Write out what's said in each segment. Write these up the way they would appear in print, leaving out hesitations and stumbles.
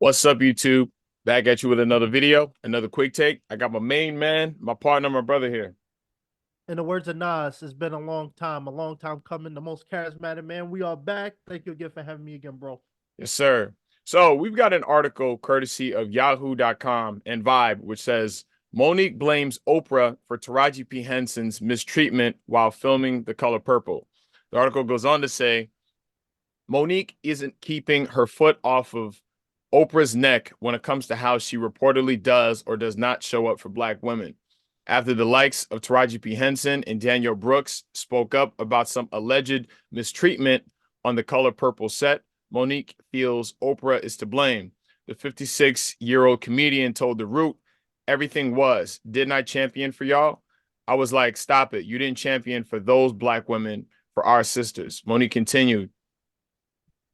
What's up, YouTube? Back at you with another video, another quick take. I got my main man, my partner, my brother here. In the words of Nas, it's been a long time coming. The most charismatic man. We are back. Thank you again for having me again, bro. Yes, sir. So we've got an article courtesy of yahoo.com and Vibe, which says Monique blames Oprah for Taraji P Henson's mistreatment while filming The Color Purple. The article goes on to say Monique isn't keeping her foot off of Oprah's neck when it comes to how she reportedly does or does not show up for Black women. After the likes of Taraji P. Henson and Danielle Brooks spoke up about some alleged mistreatment on the Color Purple set, Monique feels Oprah is to blame. The 56-year-old comedian told The Root, everything was, didn't I champion for y'all? I was like, stop it. You didn't champion for those Black women, for our sisters. Monique continued,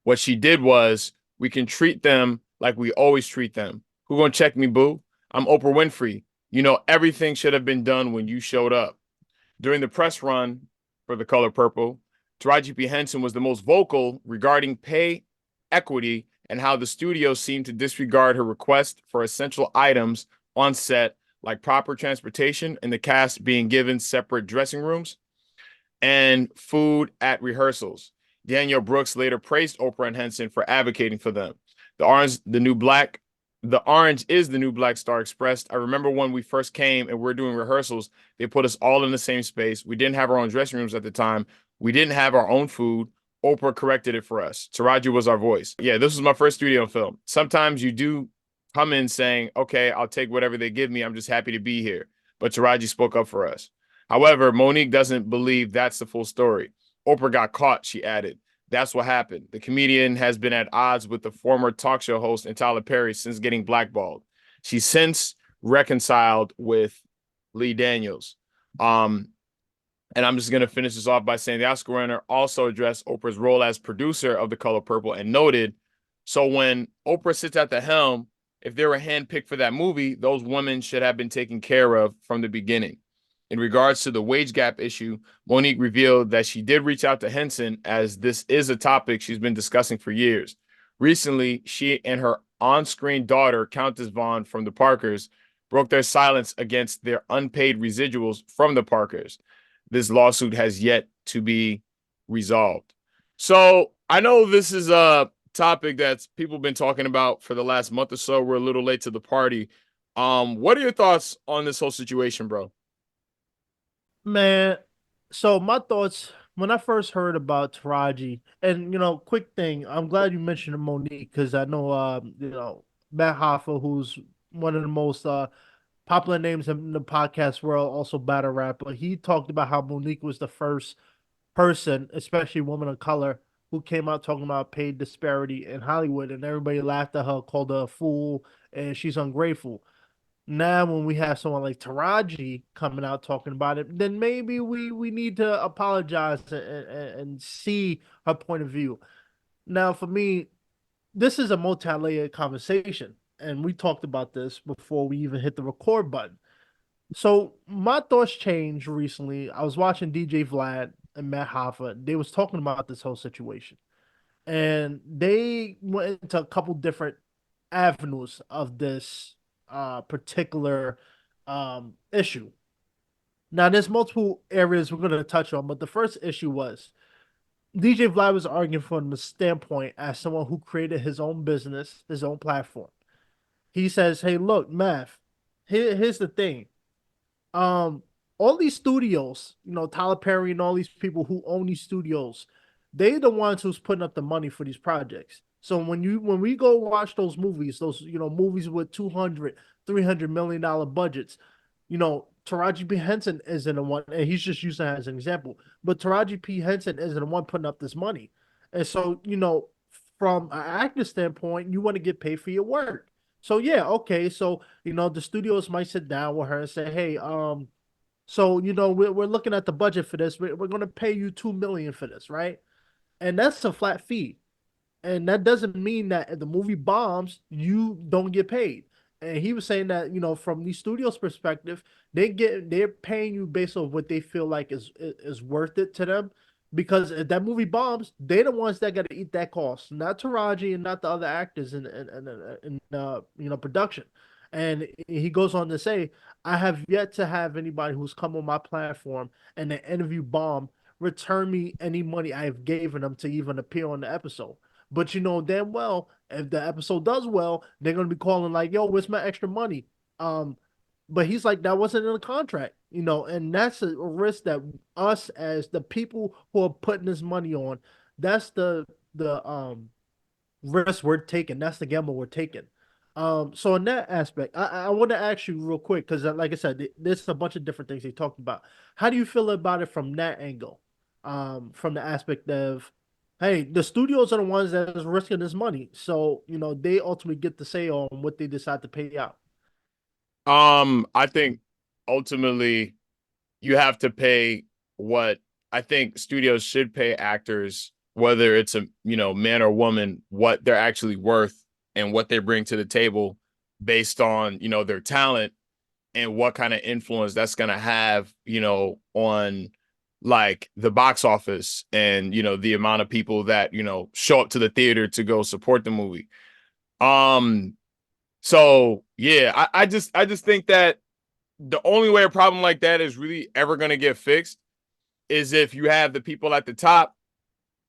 what she did was, we can treat them like we always treat them. Who gonna check me, boo? I'm Oprah Winfrey. You know, everything should have been done when you showed up. During the press run for The Color Purple, Taraji P. Henson was the most vocal regarding pay equity and how the studio seemed to disregard her request for essential items on set, like proper transportation and the cast being given separate dressing rooms and food at rehearsals. Danielle Brooks later praised Oprah and Henson for advocating for them. The orange is the new black star expressed. I remember when we first came and we're doing rehearsals, they put us all in the same space. We didn't have our own dressing rooms at the time. We didn't have our own food. Oprah corrected it for us. Taraji was our voice. Yeah, this was my first studio film. Sometimes you do come in saying, okay, I'll take whatever they give me. I'm just happy to be here. But Taraji spoke up for us. However, Monique doesn't believe that's the full story. Oprah got caught, she added. That's what happened. The comedian has been at odds with the former talk show host and Tyler Perry since getting blackballed. She's since reconciled with Lee Daniels. And I'm just going to finish this off by saying the Oscar winner also addressed Oprah's role as producer of The Color Purple and noted, so when Oprah sits at the helm, if they were handpicked for that movie, those women should have been taken care of from the beginning. In regards to the wage gap issue, Monique revealed that she did reach out to Henson as this is a topic she's been discussing for years. Recently, she and her on-screen daughter, Countess Vaughn from the Parkers, broke their silence against their unpaid residuals from the Parkers. This lawsuit has yet to be resolved. So I know this is a topic that people have been talking about for the last month or so. We're a little late to the party. What are your thoughts on this whole situation, bro? Man, so my thoughts when I first heard about Taraji, and quick thing, I'm glad you mentioned Monique because I know Matt Hoffa, who's one of the most popular names in the podcast world, also battle rapper. He talked about how Monique was the first person, especially woman of color, who came out talking about paid disparity in Hollywood, and everybody laughed at her, called her a fool, and she's ungrateful. Now, when we have someone like Taraji coming out talking about it, then maybe we need to apologize and see her point of view. Now, for me, this is a multi-layered conversation, and we talked about this before we even hit the record button. So my thoughts changed recently. I was watching DJ Vlad and Matt Hoffa. They was talking about this whole situation, and they went into a couple different avenues of this particular issue. Now, there's multiple areas we're going to touch on, but the first issue was DJ Vlad was arguing from the standpoint as someone who created his own business, his own platform. He says, "Hey, look, Math. Here's the thing. Um, all these studios, Tyler Perry and all these people who own these studios, they the ones who's putting up the money for these projects. So when we go watch those movies, those movies with 200, $300 million budgets, Taraji P Henson isn't the one, and he's just using that as an example. But Taraji P Henson isn't the one putting up this money, and so from an actor standpoint, you want to get paid for your work. So yeah, okay, so the studios might sit down with her and say, hey, so we're looking at the budget for this. We're going to pay you 2 million for this, right? And that's a flat fee. And that doesn't mean that if the movie bombs, you don't get paid. And he was saying that, from the studio's perspective, they're paying you based on what they feel like is worth it to them. because if that movie bombs, they're the ones that got to eat that cost, not Taraji and not the other actors in production. And he goes on to say, I have yet to have anybody who's come on my platform and the interview bomb return me any money I have given them to even appear on the episode. But you know damn well, if the episode does well, they're gonna be calling like, "Yo, where's my extra money?" Um, but he's like, that wasn't in the contract, and that's a risk that us as the people who are putting this money on, that's the risk we're taking. That's the gamble we're taking. So in that aspect, I want to ask you real quick because, like I said, there's a bunch of different things he talked about. How do you feel about it from that angle? From the aspect of, hey, the studios are the ones that is risking this money, so they ultimately get to say on what they decide to pay out. I think ultimately you have to pay what I think studios should pay actors, whether it's a man or woman, what they're actually worth and what they bring to the table based on their talent and what kind of influence that's gonna have on like the box office and the amount of people that show up to the theater to go support the movie. Um, so yeah, I just think that the only way a problem like that is really ever going to get fixed is if you have the people at the top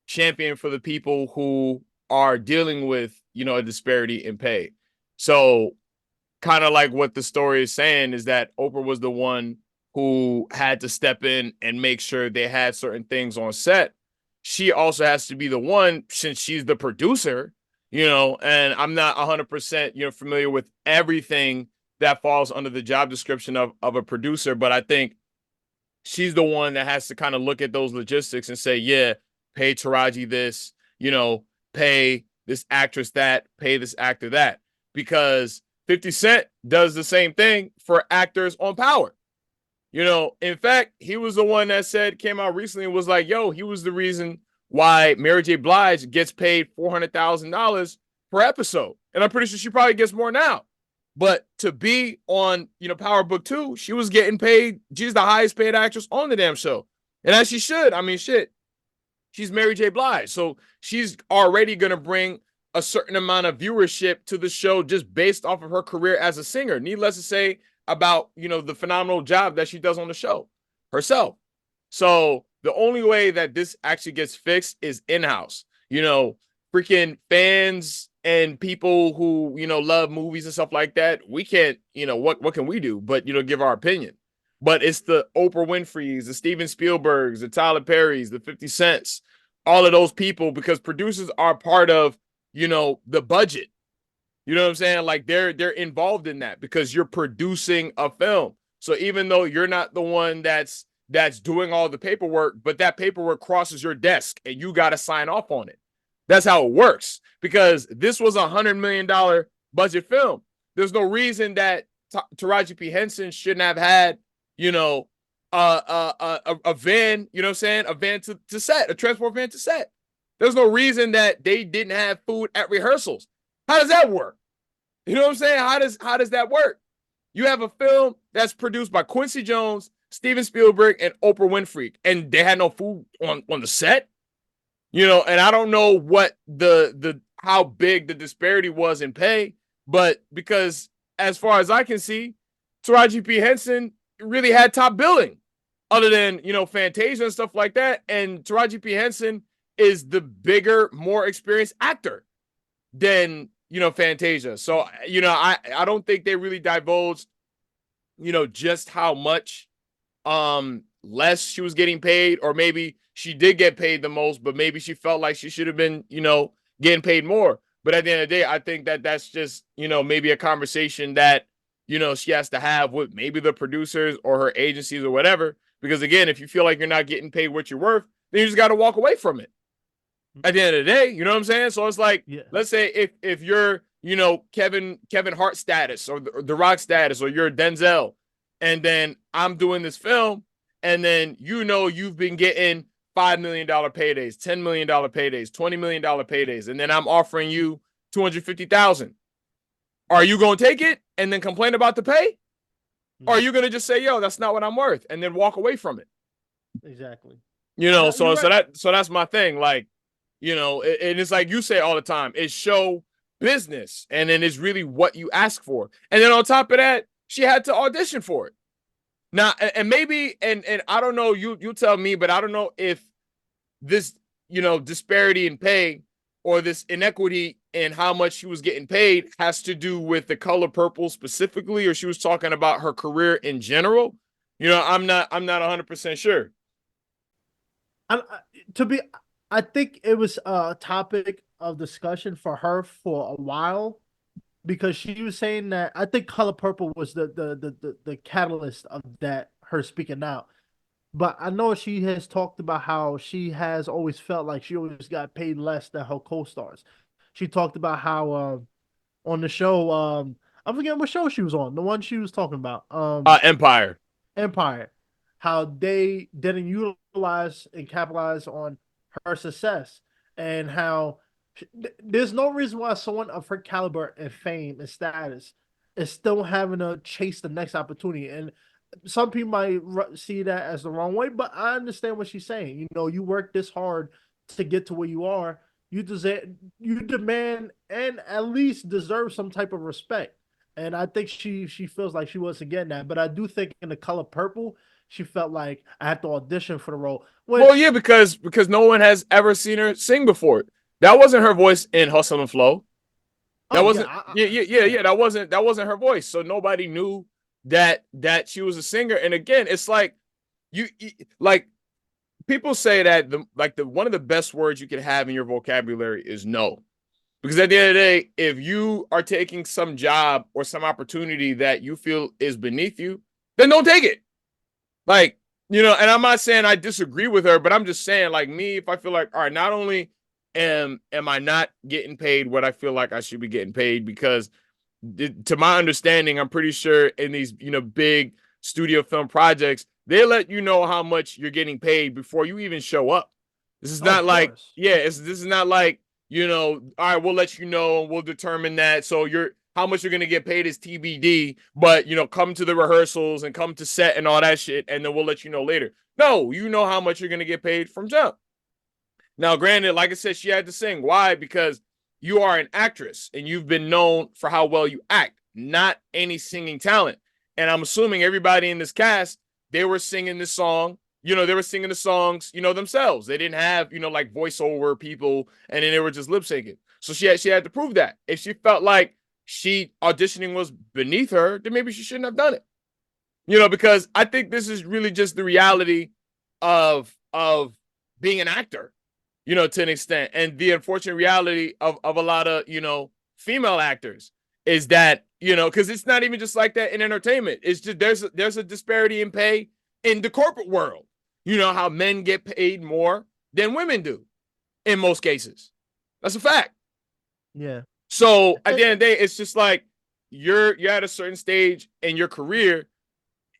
champion for the people who are dealing with, a disparity in pay. So kind of like what the story is saying is that Oprah was the one who had to step in and make sure they had certain things on set. She also has to be the one, since she's the producer, and I'm not 100%, familiar with everything that falls under the job description of a producer, but I think she's the one that has to kind of look at those logistics and say, yeah, pay Taraji this, pay this actress that, pay this actor that, because 50 Cent does the same thing for actors on Power. In fact, he was the one that came out recently and was like, yo, he was the reason why Mary J. Blige gets paid $400,000 per episode. And I'm pretty sure she probably gets more now. But to be on, Power Book 2, she was getting paid. She's the highest paid actress on the damn show. And as she should. I mean, shit, she's Mary J. Blige. So she's already going to bring a certain amount of viewership to the show just based off of her career as a singer. Needless to say, about the phenomenal job that she does on the show herself. So the only way that this actually gets fixed is in-house. Freaking fans and people who love movies and stuff like that. We can't, what can we do but give our opinion. But it's the Oprah Winfreys, the Steven Spielbergs, the Tyler Perrys, the 50 Cents, all of those people, because producers are part of the budget. You know what I'm saying? Like they're involved in that because you're producing a film. So even though you're not the one that's doing all the paperwork, but that paperwork crosses your desk and you got to sign off on it. That's how it works, because this was $100 million budget film. There's no reason that Taraji P Henson shouldn't have had, a van, you know what I'm saying? A van to set, a transport van to set. There's no reason that they didn't have food at rehearsals. How does that work? You know what I'm saying? How does that work? You have a film that's produced by Quincy Jones, Steven Spielberg, and Oprah Winfrey, and they had no food on the set. And I don't know what the how big the disparity was in pay, but because as far as I can see, Taraji P Henson really had top billing, other than Fantasia and stuff like that. And Taraji P Henson is the bigger, more experienced actor than Fantasia. So I don't think they really divulged just how much less she was getting paid, or maybe she did get paid the most, but maybe she felt like she should have been getting paid more. But at the end of the day, I think that that's just maybe a conversation that she has to have with maybe the producers or her agencies or whatever. Because again, if you feel like you're not getting paid what you're worth, then you just got to walk away from it at the end of the day. You know what I'm saying? So it's like, yeah. Let's say if you're, Kevin Hart status or the Rock status, or you're Denzel, and then I'm doing this film, and then you've been getting $5 million paydays, $10 million paydays, $20 million paydays, and then I'm offering you $250,000. Are you going to take it and then complain about the pay? Or are you going to just say, yo, that's not what I'm worth, and then walk away from it? Exactly. You know, You're right. so that's my thing. Like, you know, and it's like you say all the time, it's show business, and then it's really what you ask for. And then on top of that, she had to audition for it. Now, and maybe, and I don't know, you tell me, but I don't know if this, you know, disparity in pay or this inequity in how much she was getting paid has to do with the color purple specifically, or she was talking about her career in general. You know, I'm not 100% sure. I, to be, I think it was a topic of discussion for her for a while because she was saying that I think Color Purple was the catalyst of that her speaking out. But I know she has talked about how she has always felt like she always got paid less than her co-stars. She talked about how on the show I'm forgetting what show she was on, the one she was talking about. Empire. Empire, how they didn't utilize and capitalize on her success, and how there's no reason why someone of her caliber and fame and status is still having to chase the next opportunity. And some people might see that as the wrong way, but I understand what she's saying. You know, you work this hard to get to where you are. You deserve, you demand, and at least deserve some type of respect. And I think she feels like she wasn't getting that. But I do think in the color purple, she felt like I had to audition for the role. Well, yeah, Which, because no one has ever seen her sing before. That wasn't her voice in Hustle and Flow. That oh yeah, wasn't yeah, that wasn't her voice. So nobody knew that she was a singer. And again, it's like you like people say that the one of the best words you can have in your vocabulary is no. Because at the end of the day, if you are taking some job or some opportunity that you feel is beneath you, then don't take it. Like, you know, and I'm not saying I disagree with her, but I'm just saying, like, me, if I feel like, all right, not only am I not getting paid what I feel like I should be getting paid, because to my understanding, I'm pretty sure in these, you know, big studio film projects, they let you know how much you're getting paid before you even show up. This is oh, not of like, course. yeah, this is not like, you know, all right, we'll let you know and we'll determine that. So you're how much you're gonna get paid is TBD, but you know, come to the rehearsals and come to set and all that shit, and then we'll let you know later. No, you know how much you're gonna get paid from jump. Now, granted, like I said, she had to sing. Why? Because you are an actress and you've been known for how well you act, not any singing talent. And I'm assuming everybody in this cast, they were singing this song. You know, they were singing the songs, you know, themselves. They didn't have, you know, like voiceover people, and then they were just lip syncing. So she had to prove that. If she felt like she auditioning was beneath her, then maybe she shouldn't have done it. You know, because I think this is really just the reality of being an actor, you know, to an extent. And the unfortunate reality of a lot of, you know, female actors is that, you know, because it's not even just like that in entertainment. It's just there's a disparity in pay in the corporate world. You know, how men get paid more than women do in most cases. That's a fact. Yeah. So at And, the end of the day, it's just like you're at a certain stage in your career,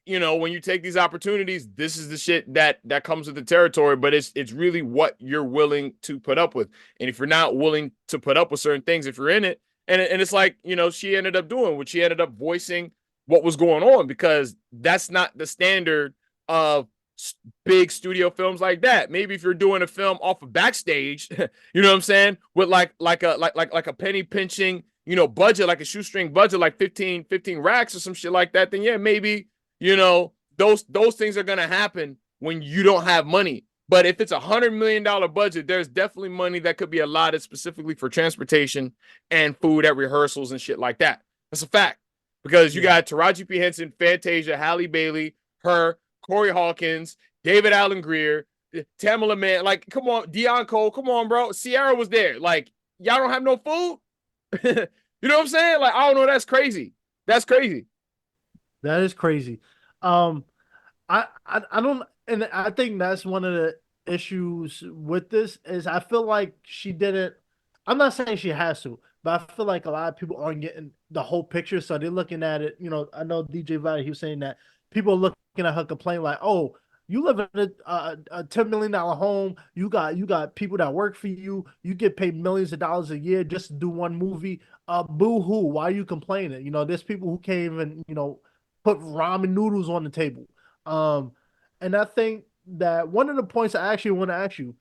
you know, when you take these opportunities, this is the shit that comes with the territory. But it's really what you're willing to put up with. And if you're not willing to put up with certain things, if you're in it, and it's like, you know, she ended up doing what she ended up voicing what was going on, because that's not the standard of big studio films like that. Maybe if you're doing a film off of Backstage, you know what I'm saying, with like a penny pinching, you know, budget, like a shoestring budget, like 15 racks or some shit like that, then yeah, maybe, you know, those things are gonna happen when you don't have money. But if it's $100 million budget, there's definitely money that could be allotted specifically for transportation and food at rehearsals and shit like that. That's a fact. Because you yeah. got Taraji P Henson, Fantasia, Halle Bailey, her, Corey Hawkins, David Allen Greer, Tamala Man. Like, come on, Dion Cole, come on, bro. Sierra was there. Like, y'all don't have no food. You know what I'm saying? Like, I don't know. That's crazy. That's crazy. That is crazy. Um, I don't, and I think that's one of the issues with this is I feel like she didn't. I'm not saying she has to, but I feel like a lot of people aren't getting the whole picture, so they're looking at it. You know, I know DJ Vlad, he was saying that people are looking at her complaint like, "Oh, you live in a $10 million home. You got people that work for you. You get paid millions of dollars a year just to do one movie. Boo hoo! Why are you complaining? You know, there's people who can't even put ramen noodles on the table." Um, and I think that one of the points I actually want to ask you,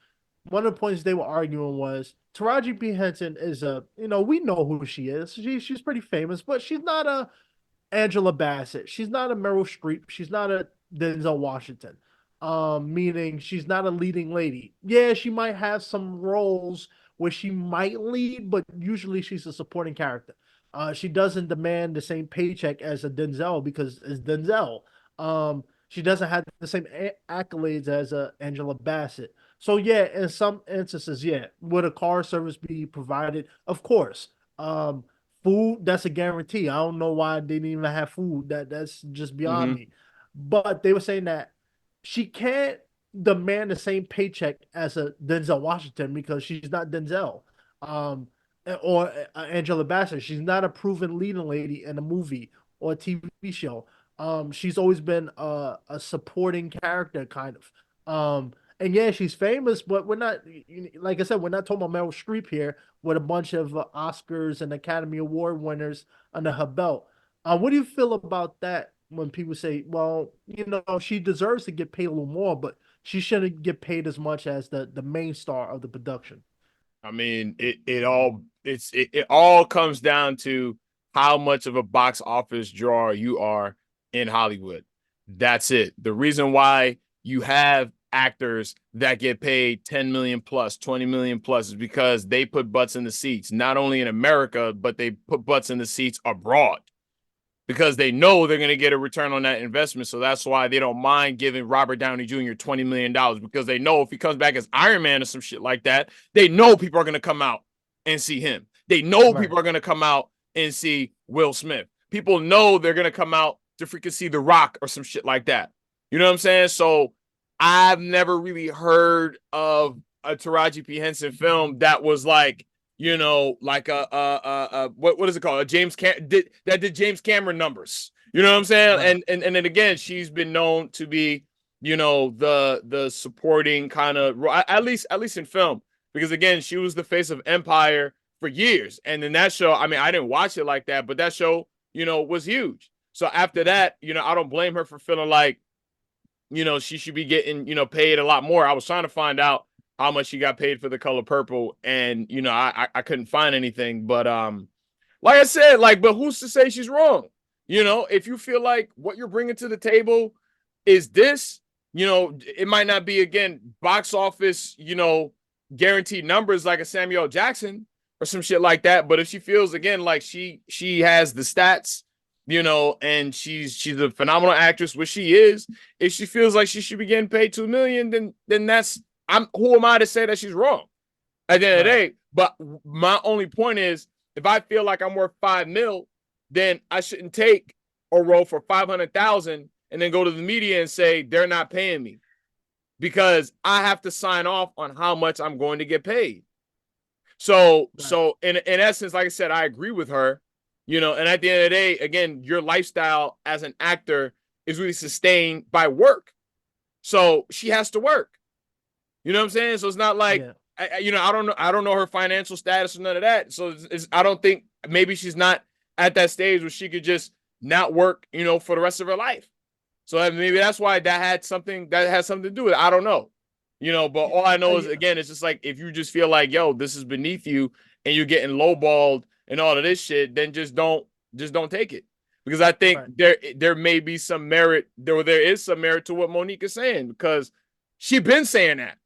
one of the points they were arguing was Taraji P Henson is a, we know who she is. She's pretty famous, but she's not a Angela Bassett. She's not a Meryl Streep. She's not a Denzel Washington. Meaning she's not a leading lady. Yeah, she might have some roles where she might lead, but usually she's a supporting character. She doesn't demand the same paycheck as a Denzel because it's Denzel. She doesn't have the same accolades as a Angela Bassett. So yeah, in some instances, yeah, would a car service be provided? Of course. Food, that's a guarantee. I don't know why they didn't even have food. That's just beyond Mm-hmm. me. But they were saying that she can't demand the same paycheck as a Denzel Washington because she's not Denzel. Um, or Angela Bassett. She's not a proven leading lady in a movie or a TV show. She's always been a supporting character, kind of. And yeah, she's famous, but we're not, like I said, we're not talking about Meryl Streep here with a bunch of Oscars and Academy Award winners under her belt. What do you feel about that when people say, well, she deserves to get paid a little more, but she shouldn't get paid as much as the main star of the production? I mean, it all comes down to how much of a box office drawer you are in Hollywood. That's it. The reason why you have actors that get paid 10 million plus, 20 million plus is because they put butts in the seats, not only in America, but they put butts in the seats abroad because they know they're going to get a return on that investment. So that's why they don't mind giving Robert Downey Jr. $20 million because they know if he comes back as Iron Man or some shit like that, they know people are going to come out and see him. They know Right. people are going to come out and see Will Smith. People know they're going to come out to freaking see The Rock or some shit like that. You know what I'm saying? So I've never really heard of a Taraji P Henson film that was like, like what is it called? A did James Cameron numbers. You know what I'm saying? Right. And then again, she's been known to be, the supporting kind of at least in film because again, she was the face of Empire for years. And then that show, I mean, I didn't watch it like that, but that show, was huge. So after that, I don't blame her for feeling like, she should be getting, paid a lot more. I was trying to find out how much she got paid for The Color Purple, and I couldn't find anything. But like I said, like, but who's to say she's wrong? If you feel like what you're bringing to the table is this, it might not be again box office, guaranteed numbers like a Samuel Jackson or some shit like that. But if she feels again like she has the stats, and she's a phenomenal actress, which she is. If she feels like she should be getting paid 2 million, then that's who am I to say that she's wrong at the end of the Right. day? But my only point is, if I feel like I'm worth 5 mil, then I shouldn't take a role for 500,000 and then go to the media and say they're not paying me because I have to sign off on how much I'm going to get paid. So Right. so in essence, like I said, I agree with her. And at the end of the day, again, your lifestyle as an actor is really sustained by work. So she has to work. You know what I'm saying? So it's not like Yeah. I don't know her financial status or none of that. So I don't think maybe she's not at that stage where she could just not work, for the rest of her life. So maybe that's why that has something to do with it. I don't know. But all I know is Yeah. again, it's just like if you just feel like, yo, this is beneath you and you're getting lowballed and all of this shit, then just don't take it. Because I think Right. there may be some merit, there is some merit to what Monique is saying, because she been saying that.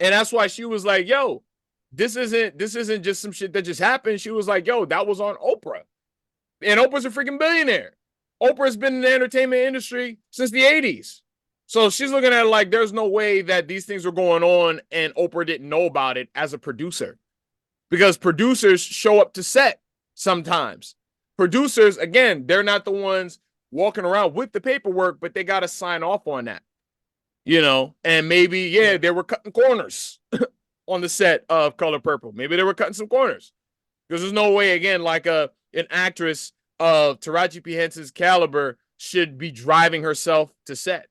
And that's why she was like, yo, this isn't just some shit that just happened. She was like, yo, that was on Oprah. And Oprah's a freaking billionaire. Oprah's been in the entertainment industry since the 80s. So she's looking at it like there's no way that these things were going on and Oprah didn't know about it as a producer. Because producers show up to set sometimes. Producers, again, they're not the ones walking around with the paperwork, but they got to sign off on that. And maybe, yeah, Yeah. they were cutting corners on the set of Color Purple. Maybe they were cutting some corners. Because there's no way, again, like an actress of Taraji P. Henson's caliber should be driving herself to set.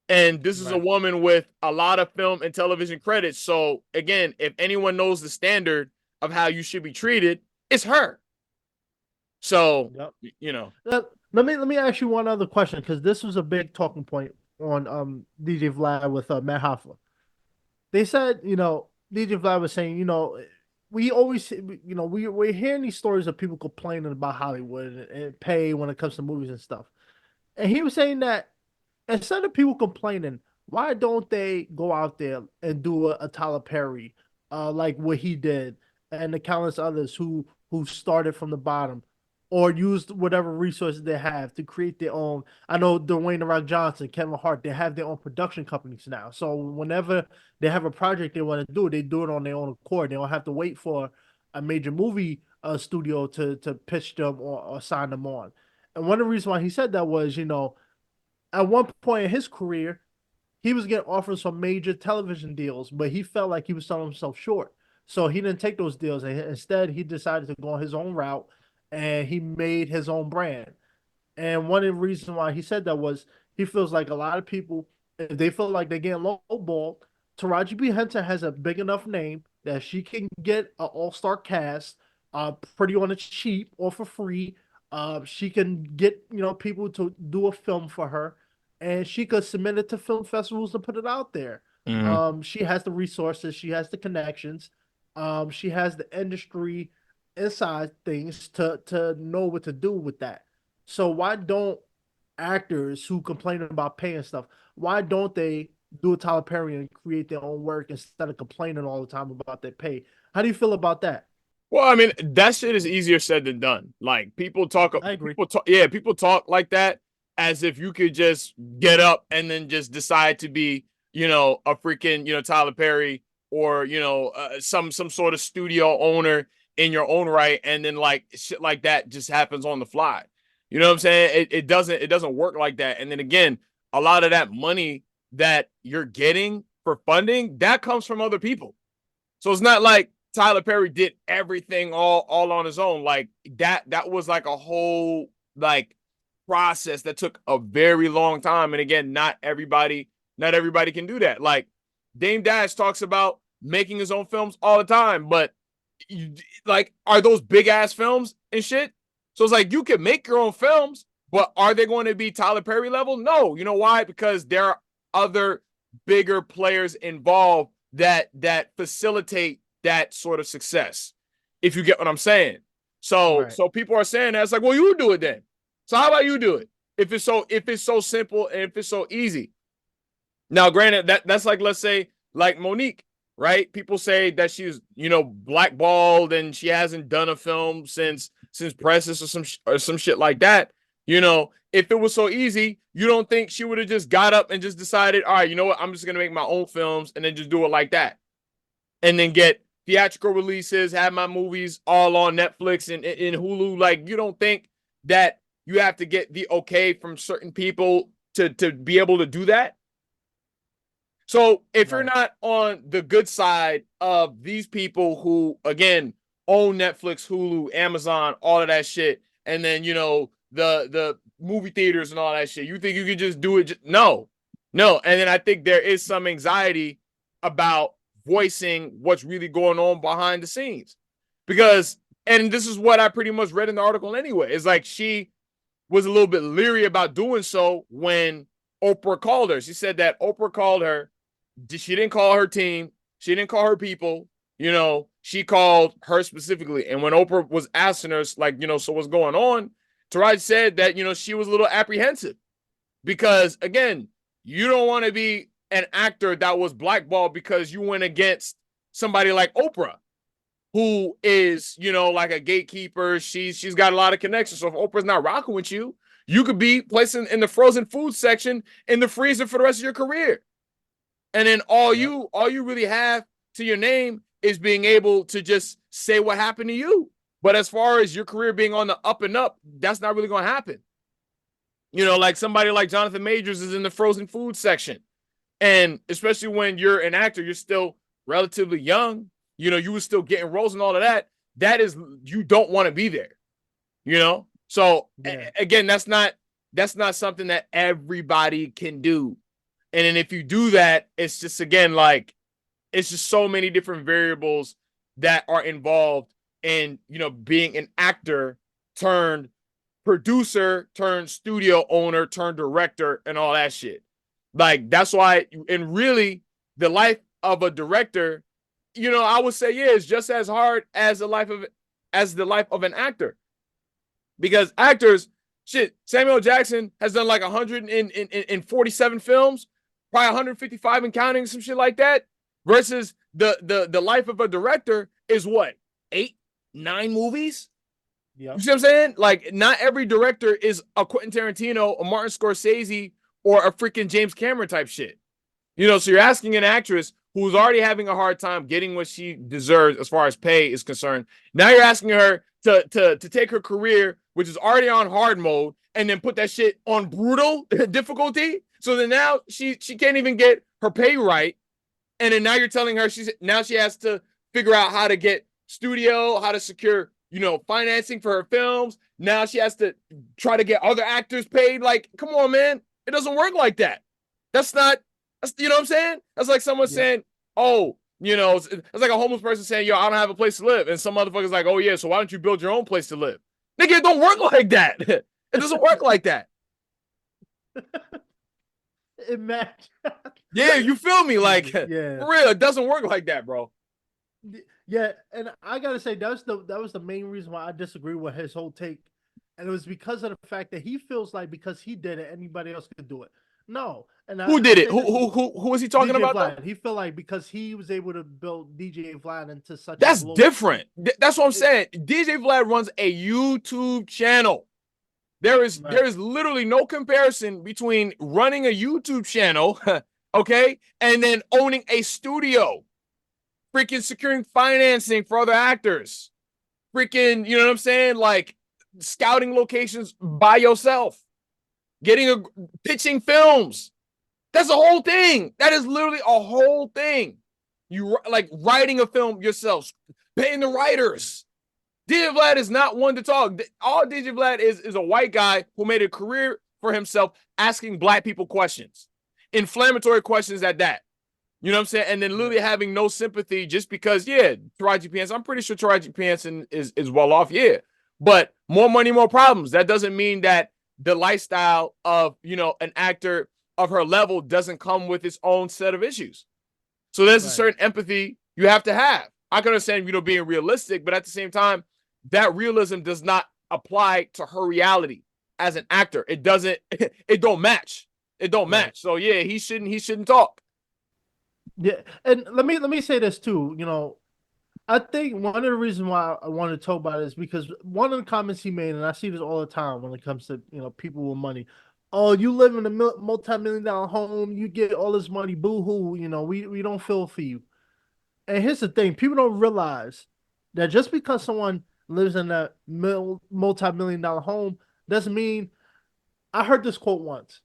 And this is a Right. woman with a lot of film and television credits. So again, if anyone knows the standard of how you should be treated, it's her. So, Yep. you know, Let me ask you one other question because this was a big talking point on DJ Vlad with Matt Hoffa. They said, DJ Vlad was saying, we always, we're hearing these stories of people complaining about Hollywood and pay when it comes to movies and stuff. And he was saying that instead of people complaining, why don't they go out there and do a Tyler Perry, like what he did, and the countless others who started from the bottom, or used whatever resources they have to create their own. I know Dwayne the Rock Johnson, Kevin Hart, they have their own production companies now. So whenever they have a project they want to do, they do it on their own accord. They don't have to wait for a major movie studio to pitch them or sign them on. And one of the reasons why he said that was, at one point in his career, he was getting offers from major television deals, but he felt like he was selling himself short. So he didn't take those deals. And instead, he decided to go on his own route and he made his own brand. And one of the reasons why he said that was he feels like a lot of people, if they feel like they're getting lowballed, Taraji P Henson has a big enough name that she can get an all-star cast pretty on the cheap or for free. She can get people to do a film for her, and she could submit it to film festivals and put it out there. Mhm. She has the resources, she has the connections, she has the industry inside things to know what to do with that. So why don't actors who complain about pay and stuff, why don't they do a Tyler Perry and create their own work instead of complaining all the time about their pay? How do you feel about that? Well, I mean, that shit is easier said than done. Like I agree. yeah, people talk like that as if you could just get up and then just decide to be, a freaking, Tyler Perry or some sort of studio owner in your own right, and then like shit like that just happens on the fly. You know what I'm saying? It doesn't work like that. And then again, a lot of that money that you're getting for funding that comes from other people. So it's not like Tyler Perry did everything all on his own. Like that was like a whole like process that took a very long time. And again, not everybody can do that. Like Dame Dash talks about making his own films all the time, but like are those big ass films and shit? So it's like you can make your own films, but are they going to be Tyler Perry level? No. You know why? Because there are other bigger players involved that facilitate that sort of success. If you get what I'm saying. So Right. so people are saying that it's like, well, you do it then. So how about you do it? If it's so simple and if it's so easy. Now, granted, that's like let's say like Monique, right? People say that she's blackballed and she hasn't done a film since Precious or some shit like that. If it was so easy, you don't think she would have just got up and just decided, all right, you know what? I'm just gonna make my own films and then just do it like that, and then get theatrical releases, have my movies all on Netflix and in Hulu. Like, you don't think that you have to get the okay from certain people to be able to do that? So if you're Right. not on the good side of these people who, again, own Netflix, Hulu, Amazon, all of that shit, and then the movie theaters and all that shit, you think you could just do it? No, no. And then I think there is some anxiety about voicing what's really going on behind the scenes, because, and this is what I pretty much read in the article anyway. It's like she was a little bit leery about doing so when Oprah called her. She said that Oprah called her. She didn't call her team. She didn't call her people. She called her specifically. And when Oprah was asking her, like, so what's going on? Taraji said that, she was a little apprehensive because, again, you don't want to be an actor that was blackballed because you went against somebody like Oprah, who is, like a gatekeeper. She's got a lot of connections. So if Oprah's not rocking with you, you could be placed in the frozen food section in the freezer for the rest of your career. And then all Yep. you really have to your name is being able to just say what happened to you. But as far as your career being on the up and up, that's not really going to happen. Like somebody like Jonathan Majors is in the frozen food section. And especially when you're an actor, you're still relatively young. You were still getting roles and all of that. That is, you don't want to be there. So Yeah. again, that's not something that everybody can do. And then if you do that, it's just, again, like, it's just so many different variables that are involved in, being an actor turned producer turned studio owner turned director and all that shit. Like that's why, and really, the life of a director, I would say, yeah, it's just as hard as the life of an actor, because actors, shit, Samuel Jackson has done like 147 films, probably 155 and counting, some shit like that. Versus the life of a director is what, 8, 9 movies. You Yep. see what I'm saying? Like, not every director is a Quentin Tarantino, a Martin Scorsese, or a freaking James Cameron type shit. So you're asking an actress who's already having a hard time getting what she deserves as far as pay is concerned. Now you're asking her to take her career, which is already on hard mode, and then put that shit on brutal difficulty. So then now she can't even get her pay right. And then now you're telling her she has to figure out how to get studio, how to secure, financing for her films. Now she has to try to get other actors paid. Like, come on, man. It doesn't work like that. That's not, you know what I'm saying? That's like someone saying, oh, it's like a homeless person saying, yo, I don't have a place to live. And some motherfucker's like, oh, yeah, so why don't you build your own place to live? Nigga, it don't work like that. It doesn't work like that. Imagine. Yeah, you feel me? Like, Yeah. for real, it doesn't work like that, bro. Yeah, and I gotta say that was the main reason why I disagree with his whole take, and it was because of the fact that he feels like because he did it, anybody else could do it. No, and Who I did it? say this Who was he talking DJ about, though? Vlad. He felt like because he was able to build DJ Vlad into such a That's global. different. That's what I'm saying. DJ Vlad runs a YouTube channel. There is literally no comparison between running a YouTube channel, okay, and then owning a studio, freaking securing financing for other actors, freaking, you know what I'm saying? Like, scouting locations by yourself, pitching films. That's a whole thing. That is literally a whole thing. You like writing a film yourself, paying the writers. DJ Vlad is not one to talk. All DJ Vlad is a white guy who made a career for himself asking black people questions, inflammatory questions at that. You know what I'm saying? And then literally having no sympathy just because, yeah, Taraji P Henson, I'm pretty sure Taraji P Henson is well off, yeah. But more money, more problems. That doesn't mean that the lifestyle of, an actor of her level doesn't come with its own set of issues. So there's a certain empathy you have to have. I can understand, being realistic, but at the same time, that realism does not apply to her reality as an actor. It doesn't, it don't match. It don't match. So yeah, he shouldn't talk. Yeah, and let me say this too. I think one of the reasons why I want to talk about it is because one of the comments he made, and I see this all the time when it comes to people with money. Oh, you live in a multi-million-dollar home, you get all this money, boo-hoo. We don't feel for you. And here's the thing: people don't realize that just because someone lives in a multi-million-dollar home doesn't mean. I heard this quote once: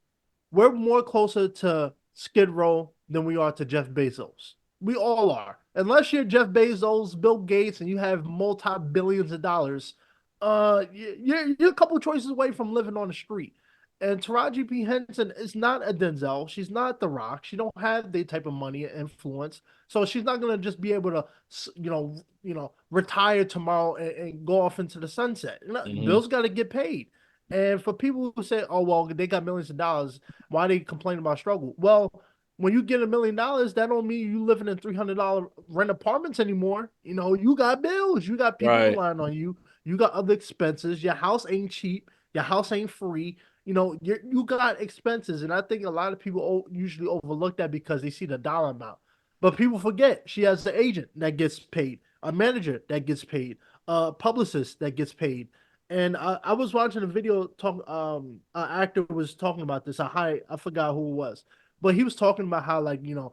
"We're more closer to Skid Row than we are to Jeff Bezos. We all are. Unless you're Jeff Bezos, Bill Gates, and you have multi-billions of dollars, you're a couple choices away from living on the street." And Taraji P Henson is not a Denzel. She's not The Rock. She don't have the type of money and influence, so she's not gonna just be able to, retire tomorrow and go off into the sunset. Bill's got to get paid. And for people who say, "Oh well, they got millions of dollars," why they complain about struggle? Well, when you get $1 million, that don't mean you living in $300 rent apartments anymore. You got bills, you got people relying on you, you got other expenses. Your house ain't cheap, your house ain't free. You got expenses, and I think a lot of people usually overlook that because they see the dollar amount. But people forget she has an agent that gets paid, a manager that gets paid, a publicist that gets paid. And I was watching a video talk. An actor was talking about this. I forgot who it was, but he was talking about how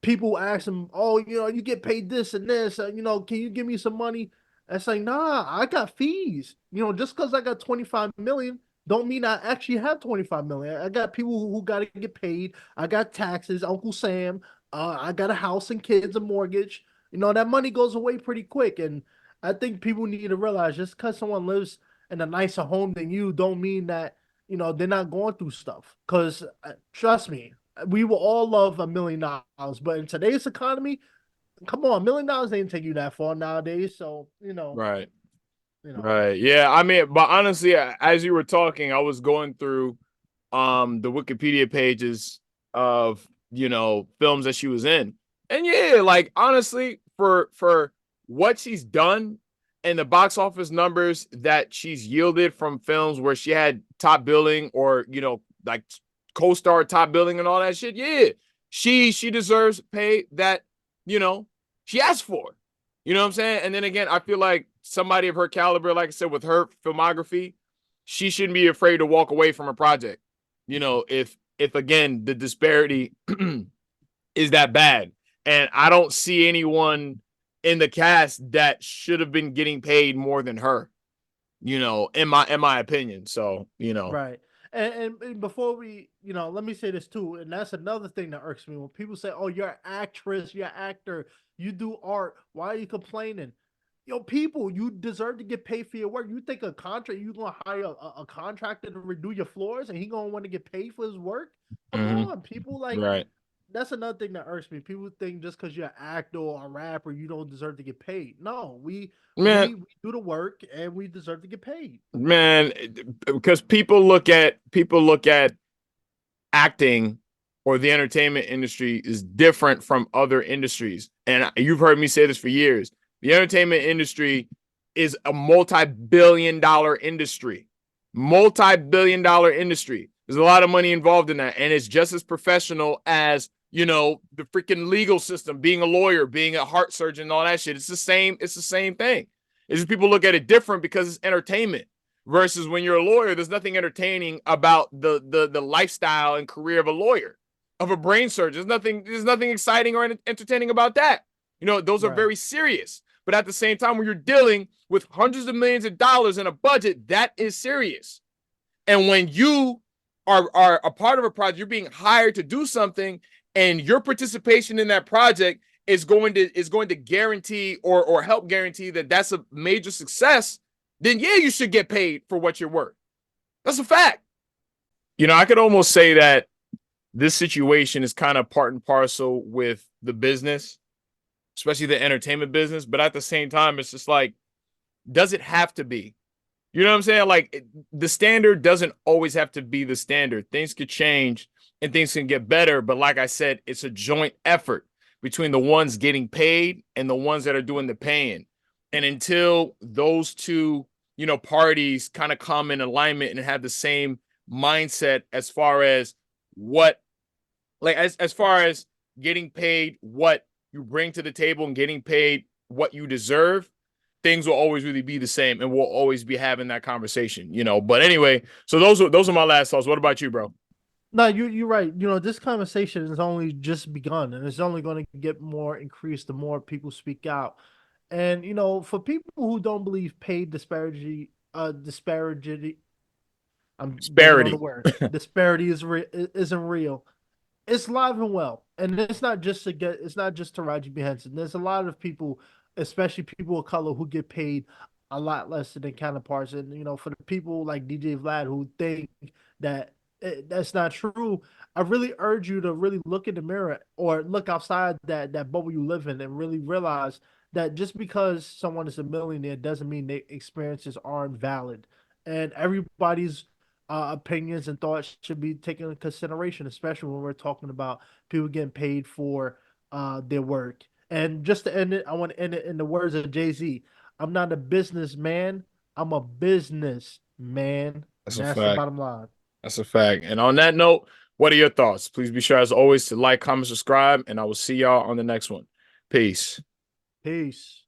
people ask him, "Oh, you get paid this and this. Can you give me some money?" It's like, nah, I got fees. Just because I got 25 million, don't mean I actually have 25 million. I got people who got to get paid. I got taxes, Uncle Sam. I got a house and kids, a mortgage. That money goes away pretty quick, and I think people need to realize just because someone lives in a nicer home than you, don't mean that they're not going through stuff. Because trust me, we will all love $1 million, but in today's economy, come on, $1 million ain't take you that far nowadays. So Right. Right. Yeah. I mean, but honestly, as you were talking, I was going through the Wikipedia pages of, films that she was in. And yeah, like honestly, for what she's done and the box office numbers that she's yielded from films where she had top billing or, like co-star top billing and all that shit, yeah, she deserves pay that, you know, she asked for. You know what I'm saying? And then again, I feel like somebody of her caliber, like I said, with her filmography, she shouldn't be afraid to walk away from a project. If again the disparity is that bad. And I don't see anyone in the cast that should have been getting paid more than her, in my opinion. So, Right. And before we, let me say this too, and that's another thing that irks me when people say, "Oh, you're an actress, you're an actor, you do art. Why are you complaining?" Yo, people, you deserve to get paid for your work. You think a contract, you gonna hire a contractor to redo your floors, and he gonna want to get paid for his work? Come mhm, on, people. Like, right. that's another thing that irks me. People think just because you're an actor or a rapper, you don't deserve to get paid. No, we Man, we do the work and we deserve to get paid. man, because people look at acting or the entertainment industry is different from other industries. And you've heard me say this for years. The entertainment industry is a multi-billion dollar industry. Multi-billion dollar industry. There's a lot of money involved in that. And it's just as professional as, the freaking legal system, being a lawyer, being a heart surgeon, and all that shit. It's the same thing. It's just people look at it different because it's entertainment versus when you're a lawyer, there's nothing entertaining about the lifestyle and career of a lawyer, of a brain surgeon. There's nothing exciting or entertaining about that. Those are Right. very serious. But at the same time, when you're dealing with hundreds of millions of dollars in a budget, that is serious. And when you are a part of a project, you're being hired to do something, and your participation in that project is going to guarantee or help guarantee that that's a major success, then yeah, you should get paid for what you're worth. That's a fact. I could almost say that this situation is kind of part and parcel with the business, especially the entertainment business. But at the same time, it's just like, does it have to be? You know what I'm saying? Like, the standard doesn't always have to be the standard. Things could change and things can get better. But like I said, it's a joint effort between the ones getting paid and the ones that are doing the paying. And until those two, parties kind of come in alignment and have the same mindset as far as what, like, as far as getting paid what you bring to the table and getting paid what you deserve, things will always really be the same, and we'll always be having that conversation. But anyway, so those are my last thoughts. What about you, bro? No, you're right. This conversation has only just begun, and it's only going to get more increased the more people speak out. And for people who don't believe paid disparity, I'm blanking on the Disparity. word. Disparity isn't real. It's live and well, and it's not just Taraji P Henson. There's a lot of people, especially people of color, who get paid a lot less than their counterparts. And for the people like DJ Vlad who think that that's not true, I really urge you to really look in the mirror or look outside that bubble you live in and really realize that just because someone is a millionaire doesn't mean their experiences aren't valid. And everybody's opinions and thoughts should be taken into consideration, especially when we're talking about people getting paid for their work. And just to end it, I want to end it in the words of Jay-Z. I'm not a businessman, I'm a business man. That's And a that's the fact. bottom line. That's a fact. And on that note, what are your thoughts? Please be sure, as always, to like, comment, subscribe, and I will see y'all on the next one. Peace. Peace.